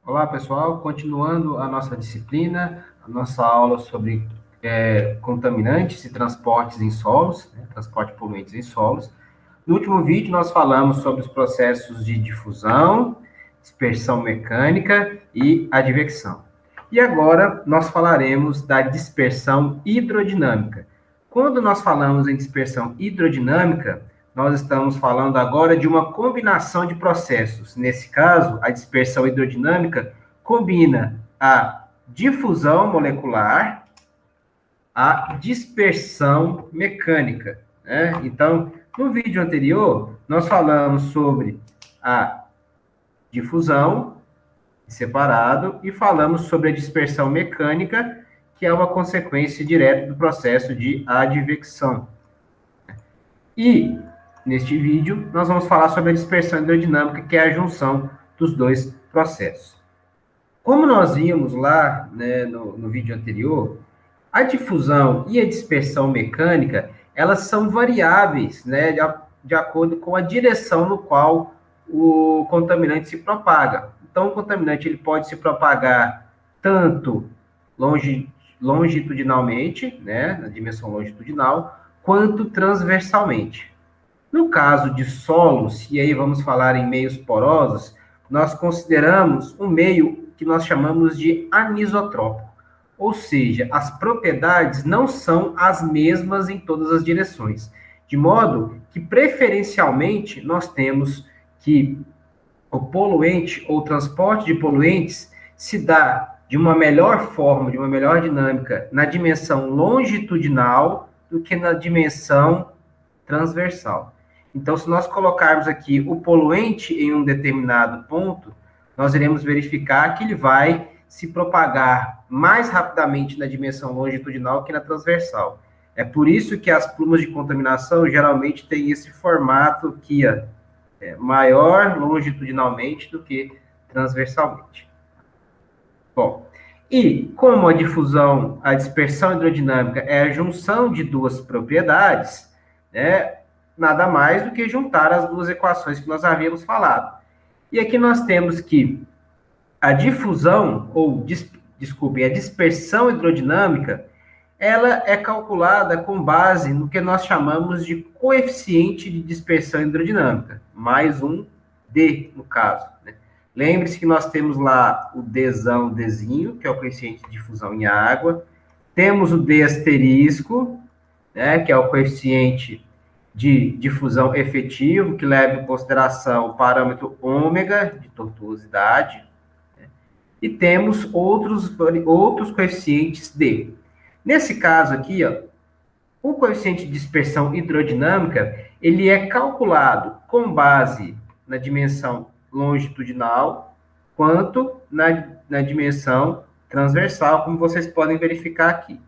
Olá, pessoal. Continuando a nossa disciplina, a nossa aula sobre contaminantes e transportes em solos, né, transporte de poluentes em solos. No último vídeo, nós falamos sobre os processos de difusão, dispersão mecânica e advecção. E agora, nós falaremos da dispersão hidrodinâmica. Quando nós falamos em dispersão hidrodinâmica, nós estamos falando agora de uma combinação de processos. Nesse caso, a dispersão hidrodinâmica combina a difusão molecular, a dispersão mecânica, né? Então, no vídeo anterior, nós falamos sobre a difusão separado e falamos sobre a dispersão mecânica, que é uma consequência direta do processo de advecção. E, neste vídeo, nós vamos falar sobre a dispersão hidrodinâmica, que é a junção dos dois processos. Como nós vimos lá, né, no vídeo anterior, a difusão e a dispersão mecânica, elas são variáveis, né, de acordo com a direção no qual o contaminante se propaga. Então, o contaminante ele pode se propagar tanto longitudinalmente, né, na dimensão longitudinal, quanto transversalmente. No caso de solos, e aí vamos falar em meios porosos, nós consideramos um meio que nós chamamos de anisotrópico, ou seja, as propriedades não são as mesmas em todas as direções, de modo que preferencialmente nós temos que o poluente ou transporte de poluentes se dá de uma melhor forma, de uma melhor dinâmica na dimensão longitudinal do que na dimensão transversal. Então, se nós colocarmos aqui o poluente em um determinado ponto, nós iremos verificar que ele vai se propagar mais rapidamente na dimensão longitudinal que na transversal. É por isso que as plumas de contaminação geralmente têm esse formato aqui, maior longitudinalmente do que transversalmente. Bom, e como a difusão, a dispersão hidrodinâmica é a junção de duas propriedades, né, nada mais do que juntar as duas equações que nós havíamos falado. E aqui nós temos que a difusão, ou, desculpem, a dispersão hidrodinâmica, ela é calculada com base no que nós chamamos de coeficiente de dispersão hidrodinâmica, mais um D, no caso, né? Lembre-se que nós temos lá o Dzinho, que é o coeficiente de difusão em água, temos o D asterisco, né, que é o coeficiente de difusão efetivo, que leva em consideração o parâmetro ômega, de tortuosidade, né, e temos outros coeficientes D. Nesse caso aqui, ó, o coeficiente de dispersão hidrodinâmica, ele é calculado com base na dimensão longitudinal, quanto na dimensão transversal, como vocês podem verificar aqui.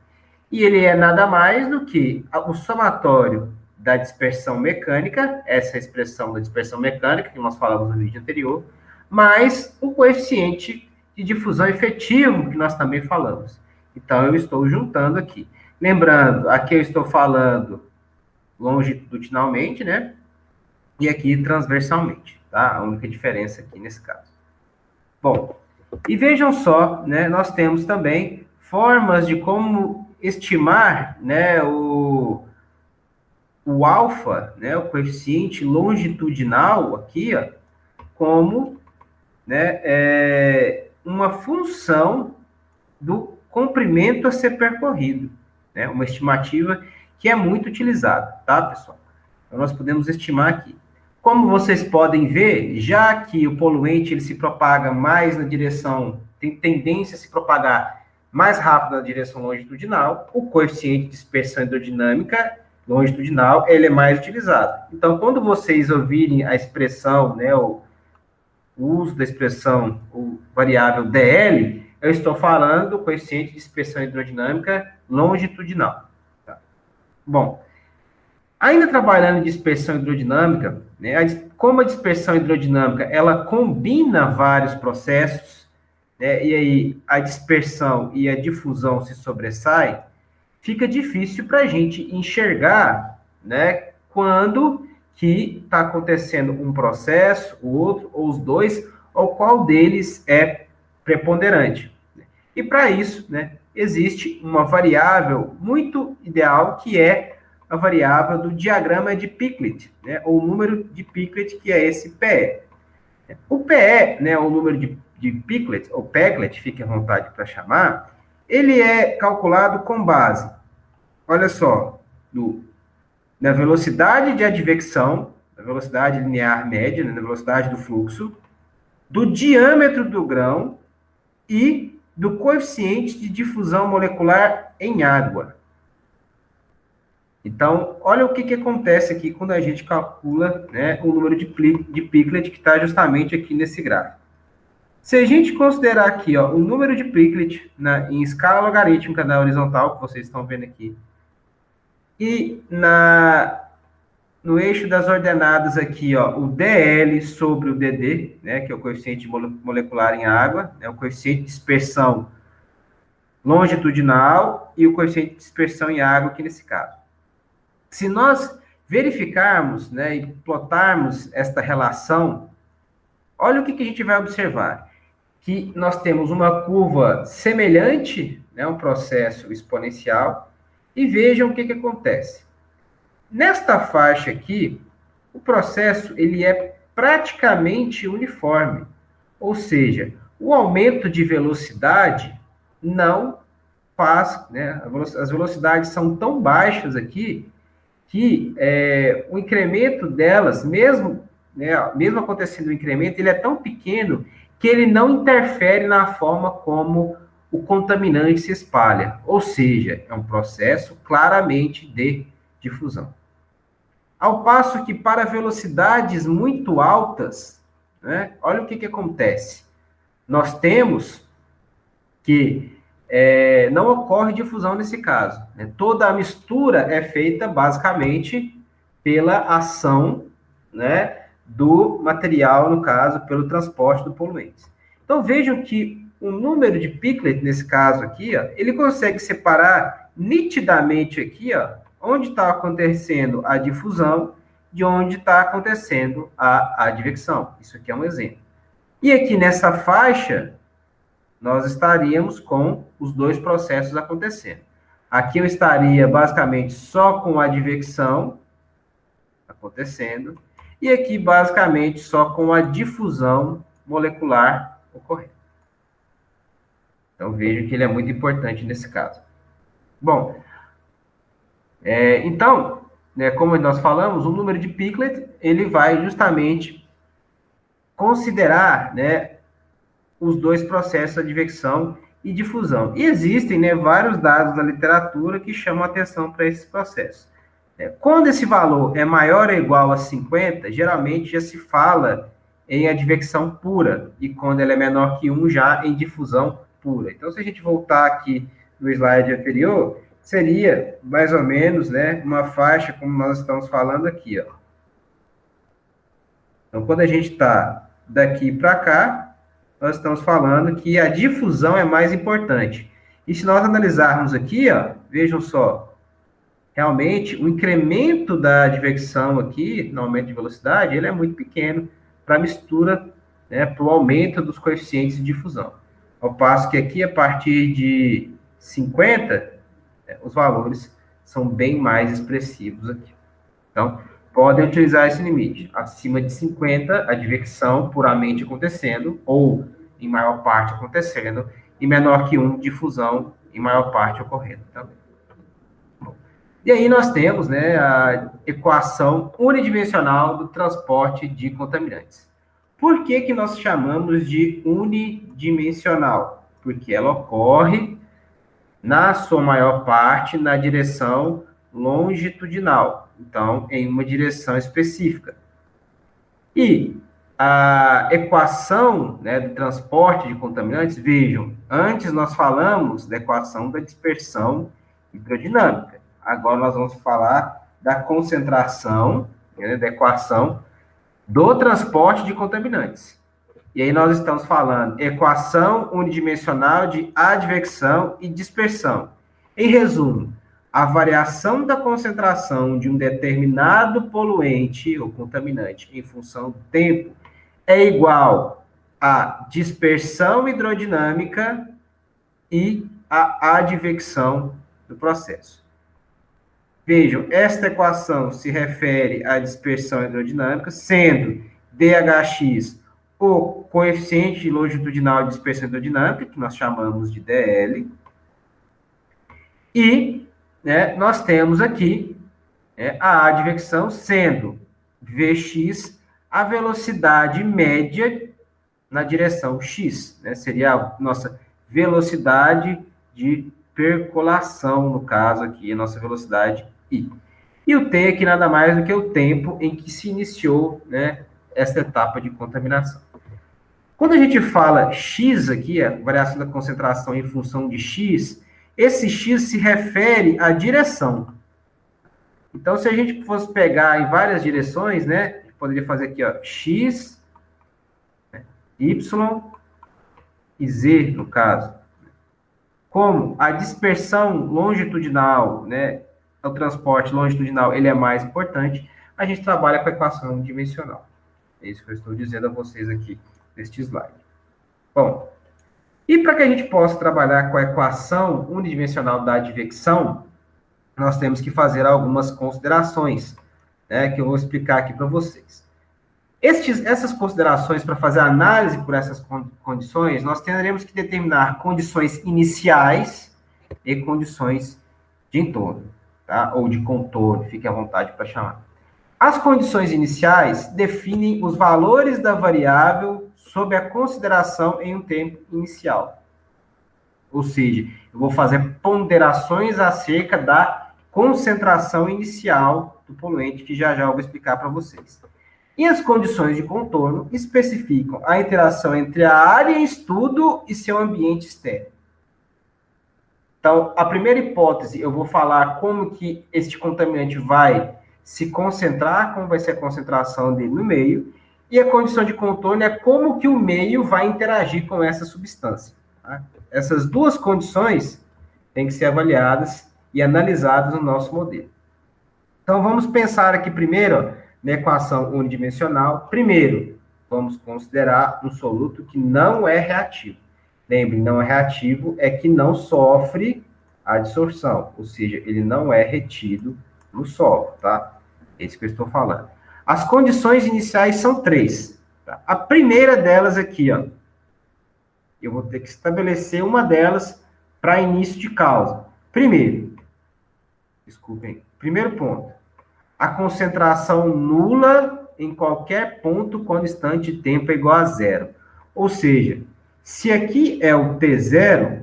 E ele é nada mais do que o somatório da dispersão mecânica, essa é a expressão da dispersão mecânica, que nós falamos no vídeo anterior, mais o coeficiente de difusão efetivo, que nós também falamos. Então, eu estou juntando aqui. Lembrando, aqui eu estou falando longitudinalmente, né? E aqui transversalmente, tá? A única diferença aqui nesse caso. Bom, e vejam só, né? Nós temos também formas de como estimar, né, o alfa, né, o coeficiente longitudinal aqui, ó, como, né, uma função do comprimento a ser percorrido, né, uma estimativa que é muito utilizada, tá, pessoal? Então, nós podemos estimar aqui. Como vocês podem ver, já que o poluente ele se propaga mais na direção, tem tendência a se propagar mais rápido na direção longitudinal, o coeficiente de dispersão hidrodinâmica longitudinal, ele é mais utilizado. Então, quando vocês ouvirem a expressão, né, o uso da expressão, o variável DL, eu estou falando do coeficiente de dispersão hidrodinâmica longitudinal. Tá? Bom, ainda trabalhando em dispersão hidrodinâmica, né, como a dispersão hidrodinâmica, ela combina vários processos, né, e aí a dispersão e a difusão se sobressaem, fica difícil para a gente enxergar, né, quando que está acontecendo um processo, o outro, ou os dois, ou qual deles é preponderante. E para isso, né, existe uma variável muito ideal, que é a variável do diagrama de Piclet, né, ou o número de Piclet, que é esse PE. O PE, né, o número de Piclet, ou Peclet, fique à vontade para chamar, ele é calculado com base, olha só, na velocidade de advecção, na velocidade linear média, né, na velocidade do fluxo, do diâmetro do grão e do coeficiente de difusão molecular em água. Então, olha o que acontece aqui quando a gente calcula, né, o número de Piclet, que está justamente aqui nesse gráfico. Se a gente considerar aqui, ó, o número de Piclet em escala logarítmica na horizontal, que vocês estão vendo aqui, e no eixo das ordenadas aqui, ó, o DL sobre o DD, né, que é o coeficiente molecular em água, né, o coeficiente de dispersão longitudinal e o coeficiente de dispersão em água aqui nesse caso. Se nós verificarmos, né, e plotarmos esta relação, olha o que a gente vai observar. Que nós temos uma curva semelhante, né, um processo exponencial, e vejam o que acontece. Nesta faixa aqui, o processo ele é praticamente uniforme, ou seja, o aumento de velocidade não faz, né, as velocidades são tão baixas aqui que o incremento delas, mesmo acontecendo o incremento, ele é tão pequeno que ele não interfere na forma como o contaminante se espalha. Ou seja, é um processo claramente de difusão. Ao passo que para velocidades muito altas, né, olha o que acontece. Nós temos que não ocorre difusão nesse caso, né? Toda a mistura é feita basicamente pela ação, né, do material, no caso, pelo transporte do poluente. Então, vejam que o número de Piclet, nesse caso aqui, ó, ele consegue separar nitidamente aqui, ó, onde está acontecendo a difusão de onde está acontecendo a advecção. Isso aqui é um exemplo. E aqui nessa faixa, nós estaríamos com os dois processos acontecendo. Aqui eu estaria basicamente só com a advecção acontecendo, e aqui basicamente só com a difusão molecular ocorrendo. Então vejam que ele é muito importante nesse caso. Bom, então, né, como nós falamos, o número de Piclet, ele vai justamente considerar, né, os dois processos de advecção e difusão. E existem, né, vários dados da literatura que chamam atenção para esses processos. Quando esse valor é maior ou igual a 50, geralmente já se fala em advecção pura, e quando ela é menor que 1, já em difusão pura. Então, se a gente voltar aqui no slide anterior, seria mais ou menos, né, uma faixa como nós estamos falando aqui, ó. Então, quando a gente está daqui para cá, nós estamos falando que a difusão é mais importante. E se nós analisarmos aqui, ó, vejam só, realmente o incremento da advecção aqui, no aumento de velocidade, ele é muito pequeno para a mistura, né, para o aumento dos coeficientes de difusão. Ao passo que aqui, a partir de 50, os valores são bem mais expressivos aqui. Então, podem utilizar esse limite. Acima de 50, advecção puramente acontecendo, ou em maior parte acontecendo, e menor que 1, difusão em maior parte ocorrendo também. Bom, e aí nós temos, né, a equação unidimensional do transporte de contaminantes. Por que nós chamamos de unidimensional? Porque ela ocorre, na sua maior parte, na direção longitudinal. Então, em uma direção específica. E a equação, né, do transporte de contaminantes, vejam, antes nós falamos da equação da dispersão hidrodinâmica. Agora nós vamos falar da concentração, né, da equação do transporte de contaminantes. E aí nós estamos falando equação unidimensional de advecção e dispersão. Em resumo, a variação da concentração de um determinado poluente ou contaminante em função do tempo é igual a dispersão hidrodinâmica e a advecção do processo. Vejam, esta equação se refere à dispersão hidrodinâmica, sendo dHx o coeficiente longitudinal de dispersão hidrodinâmica, que nós chamamos de dL, e nós temos aqui a advecção sendo Vx a velocidade média na direção x, seria a nossa velocidade de percolação, no caso aqui, a nossa velocidade I. E o T aqui nada mais do que o tempo em que se iniciou esta etapa de contaminação. Quando a gente fala x aqui, a variação da concentração em função de x, esse x se refere à direção. Então, se a gente fosse pegar em várias direções, a gente poderia fazer aqui, ó, x, y e z, no caso. Como a dispersão longitudinal, o transporte longitudinal, ele é mais importante, a gente trabalha com a equação unidimensional. É isso que eu estou dizendo a vocês aqui neste slide. Bom, e para que a gente possa trabalhar com a equação unidimensional da advecção, nós temos que fazer algumas considerações, que eu vou explicar aqui para vocês. Essas considerações, para fazer a análise por essas condições, nós teremos que determinar condições iniciais e condições de entorno, tá? Ou de contorno, fique à vontade para chamar. As condições iniciais definem os valores da variável sob a consideração em um tempo inicial. Ou seja, eu vou fazer ponderações acerca da concentração inicial do poluente, que já eu vou explicar para vocês. E as condições de contorno especificam a interação entre a área em estudo e seu ambiente externo. Então, a primeira hipótese, eu vou falar como que este contaminante vai se concentrar, como vai ser a concentração dele no meio, e a condição de contorno é como que o meio vai interagir com essa substância. Tá? Essas duas condições têm que ser avaliadas e analisadas no nosso modelo. Então, vamos pensar aqui primeiro, na equação unidimensional. Primeiro, vamos considerar um soluto que não é reativo. Lembre, não é reativo é que não sofre adsorção, ou seja, ele não é retido no solo, tá? É isso que eu estou falando. As condições iniciais são 3. Tá? A primeira delas aqui, ó, eu vou ter que estabelecer uma delas para início de causa. Primeiro ponto. A concentração nula em qualquer ponto quando o instante de tempo é igual a 0. Ou seja, se aqui é o T0,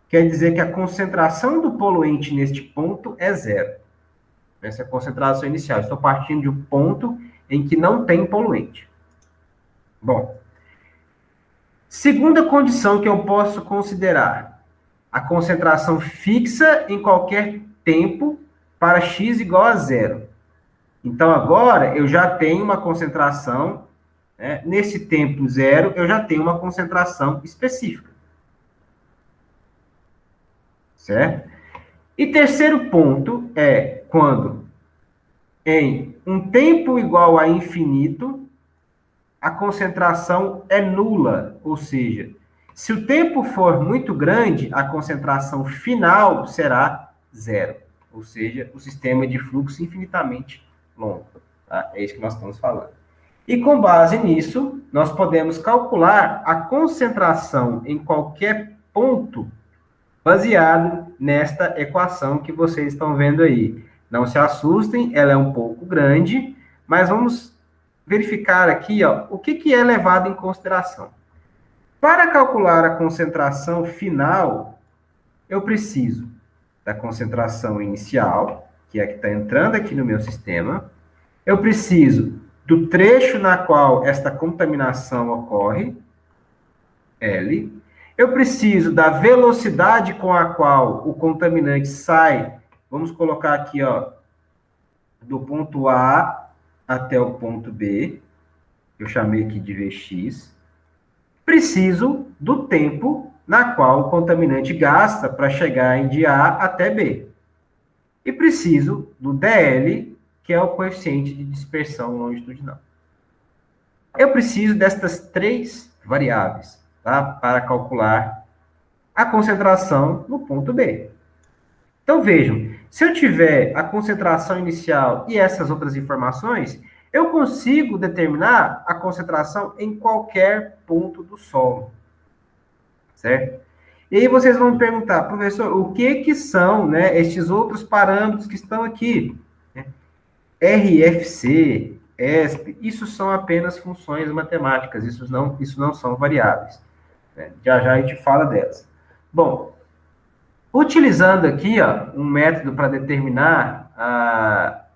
quer dizer que a concentração do poluente neste ponto é 0. Essa é a concentração inicial. Estou partindo de um ponto em que não tem poluente. Bom, segunda condição que eu posso considerar, a concentração fixa em qualquer tempo para x igual a 0. Então, agora, eu já tenho uma concentração, nesse tempo 0, eu já tenho uma concentração específica. Certo? E terceiro ponto é quando, em um tempo igual a infinito, a concentração é nula, ou seja, se o tempo for muito grande, a concentração final será 0, ou seja, o sistema de fluxo infinitamente longo. Tá? É isso que nós estamos falando. E com base nisso, nós podemos calcular a concentração em qualquer ponto baseado nesta equação que vocês estão vendo aí. Não se assustem, ela é um pouco grande, mas vamos verificar aqui, ó, o que é levado em consideração. Para calcular a concentração final, eu preciso da concentração inicial, que é a que está entrando aqui no meu sistema. Eu preciso do trecho na qual esta contaminação ocorre, L. Eu preciso da velocidade com a qual o contaminante sai, vamos colocar aqui, ó, do ponto A até o ponto B, eu chamei aqui de Vx. Preciso do tempo na qual o contaminante gasta para chegar de A até B. E preciso do DL, que é o coeficiente de dispersão longitudinal. Eu preciso destas 3 variáveis, tá? Para calcular a concentração no ponto B. Então, vejam, se eu tiver a concentração inicial e essas outras informações, eu consigo determinar a concentração em qualquer ponto do solo, certo? E aí vocês vão me perguntar, professor, o que são, né, estes outros parâmetros que estão aqui? RFC, ESP, isso são apenas funções matemáticas, isso não são variáveis, né? Já já a gente fala delas. Bom, utilizando aqui, ó, um método para determinar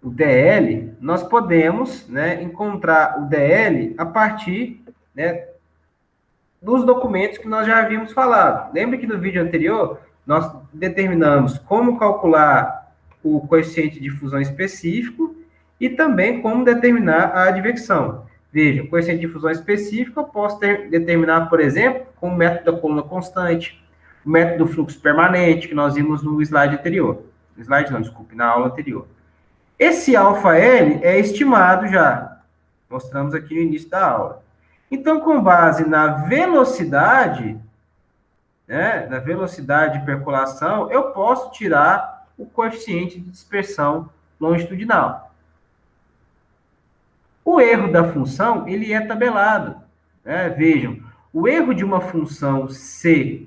o DL, nós podemos, né, encontrar o DL a partir, né, dos documentos que nós já havíamos falado. Lembra que no vídeo anterior nós determinamos como calcular o coeficiente de fusão específico e também como determinar a advecção. Veja, o coeficiente de fusão específico eu posso determinar, por exemplo, com o método da coluna constante, o método do fluxo permanente, que nós vimos no slide anterior. Slide não, desculpe, na aula anterior. Esse alfa-L é estimado já. Mostramos aqui no início da aula. Então, com base na velocidade, né, na velocidade de percolação, eu posso tirar o coeficiente de dispersão longitudinal. O erro da função, ele é tabelado, né? Vejam, o erro de uma função C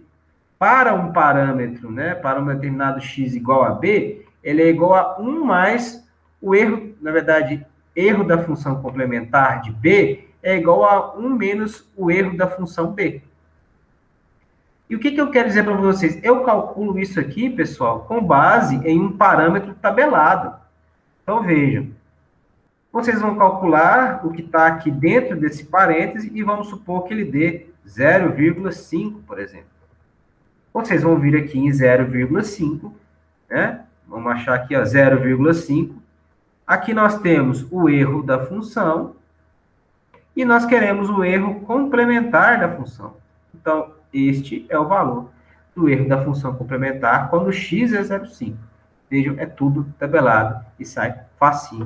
para um parâmetro, né, para um determinado x igual a b, ele é igual a 1 mais o erro, na verdade, erro da função complementar de b é igual a 1 menos o erro da função b. E o que eu quero dizer para vocês? Eu calculo isso aqui, pessoal, com base em um parâmetro tabelado. Então, vejam. Vocês vão calcular o que está aqui dentro desse parêntese e vamos supor que ele dê 0,5, por exemplo. Vocês vão vir aqui em 0,5, né? Vamos achar aqui, ó, 0,5. Aqui nós temos o erro da função e nós queremos o erro complementar da função. Então, este é o valor do erro da função complementar quando x é 0,5. Vejam, é tudo tabelado e sai facinho.